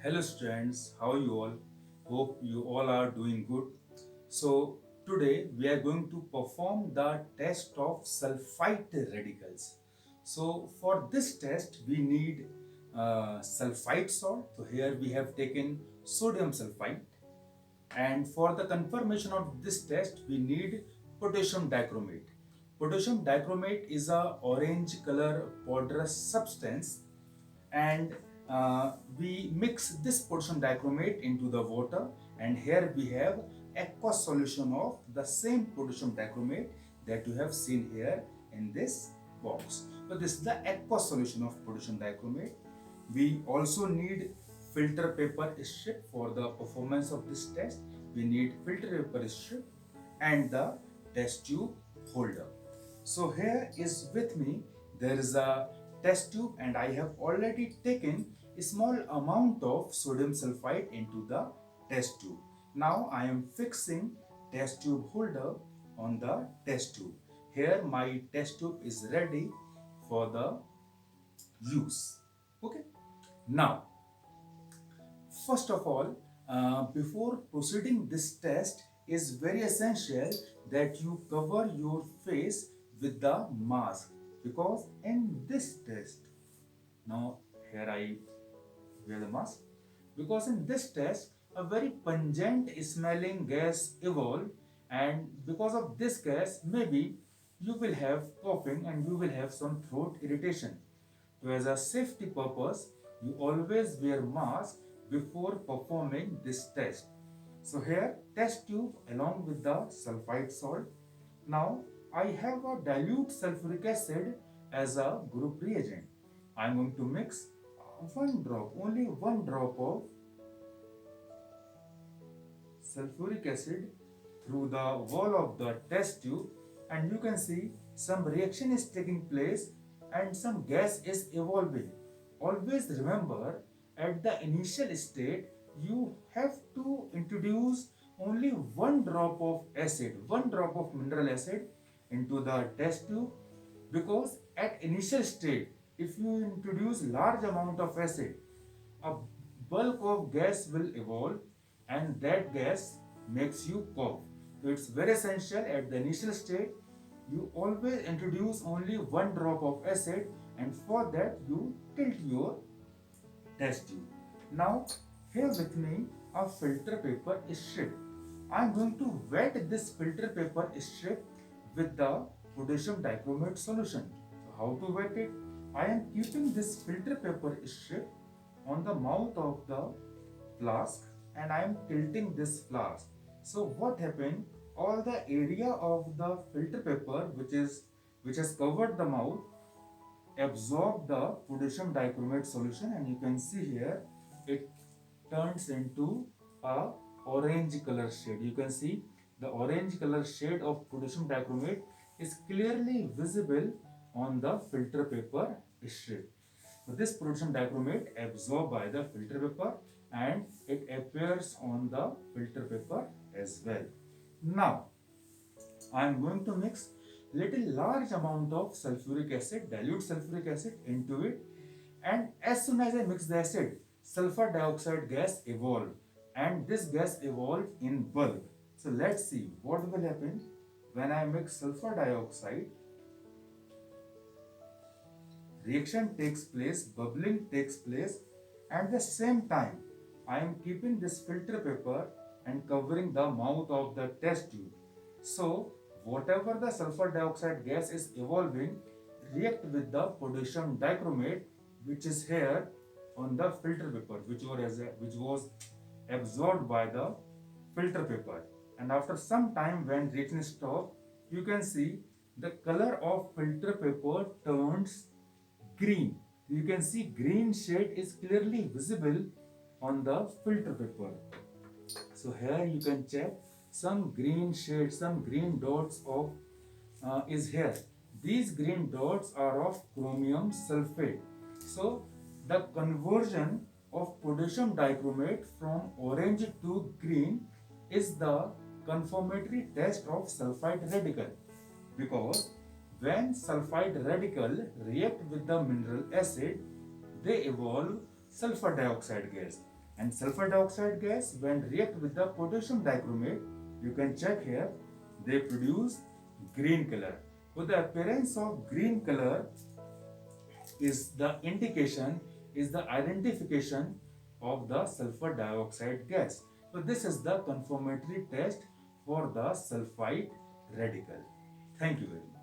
Hello students, how are you all? Hope you all are doing good. So today we are going to perform the test of sulfite radicals. So for this test we need sulfite salt. So here we have taken sodium sulfite, and for the confirmation of this test we need potassium dichromate. Potassium dichromate is a orange color powderous substance, and we mix this potassium dichromate into the water, and here we have aqueous solution of the same potassium dichromate that you have seen here in this box. So this is the aqueous solution of potassium dichromate. We also need filter paper strip for the performance of this test. We need filter paper strip and the test tube holder. So here is with me, there is a test tube, and I have already taken a small amount of sodium sulfite into the test tube. Now I am fixing test tube holder on the test tube. Here my test tube is ready for the use. Okay. Now, first of all, before proceeding this test, is very essential that you cover your face with the mask, because in this test, now here I wear the mask, because in this test a very pungent smelling gas evolve, and because of this gas maybe you will have coughing and you will have some throat irritation. So as a safety purpose, you always wear mask before performing this test. So here test tube along with the sulfite salt. Now I have a dilute sulfuric acid as a group reagent. I am going to mix one drop, only one drop of sulfuric acid through the wall of the test tube, and you can see some reaction is taking place and some gas is evolving. Always remember, at the initial state you have to introduce only one drop of acid, one drop of mineral acid into the test tube, because at initial state if you introduce large amount of acid, a bulk of gas will evolve and that gas makes you cough. So it's very essential at the initial state you always introduce only one drop of acid, and for that you tilt your test tube. Now here with me a filter paper strip. I am going to wet this filter paper strip with the potassium dichromate solution. So how to wet it? I am keeping this filter paper strip on the mouth of the flask, and I am tilting this flask. So what happened? All the area of the filter paper which has covered the mouth absorb the potassium dichromate solution, and you can see here it turns into a orange color shade. You can see the orange color shade of potassium dichromate is clearly visible on the filter paper strip. So this potassium dichromate absorbed by the filter paper and it appears on the filter paper as well. Now I am going to mix little large amount of sulfuric acid, dilute sulfuric acid into it, and as soon as I mix the acid, sulfur dioxide gas evolve, and this gas evolve in bulk. So let's see what will happen when I mix sulfur dioxide. Reaction takes place, bubbling takes place, and at the same time I am keeping this filter paper and covering the mouth of the test tube. So whatever the sulfur dioxide gas is evolving react with the potassium dichromate which is here on the filter paper, which was absorbed by the filter paper. And after some time when reaction stop, you can see the color of filter paper turns green. You can see green shade is clearly visible on the filter paper. So here you can check some green shade, some green dots of is here. These green dots are of chromium sulfate. So the conversion of potassium dichromate from orange to green is the confirmatory test of sulfide radical, because when sulfide radical react with the mineral acid, they evolve sulfur dioxide gas, And sulfur dioxide gas, when react with the potassium dichromate, you can check here, they produce green color. So the appearance of green color is the indication, is the identification of the sulfur dioxide gas. So this is the confirmatory test for the sulfite radical. Thank you very much.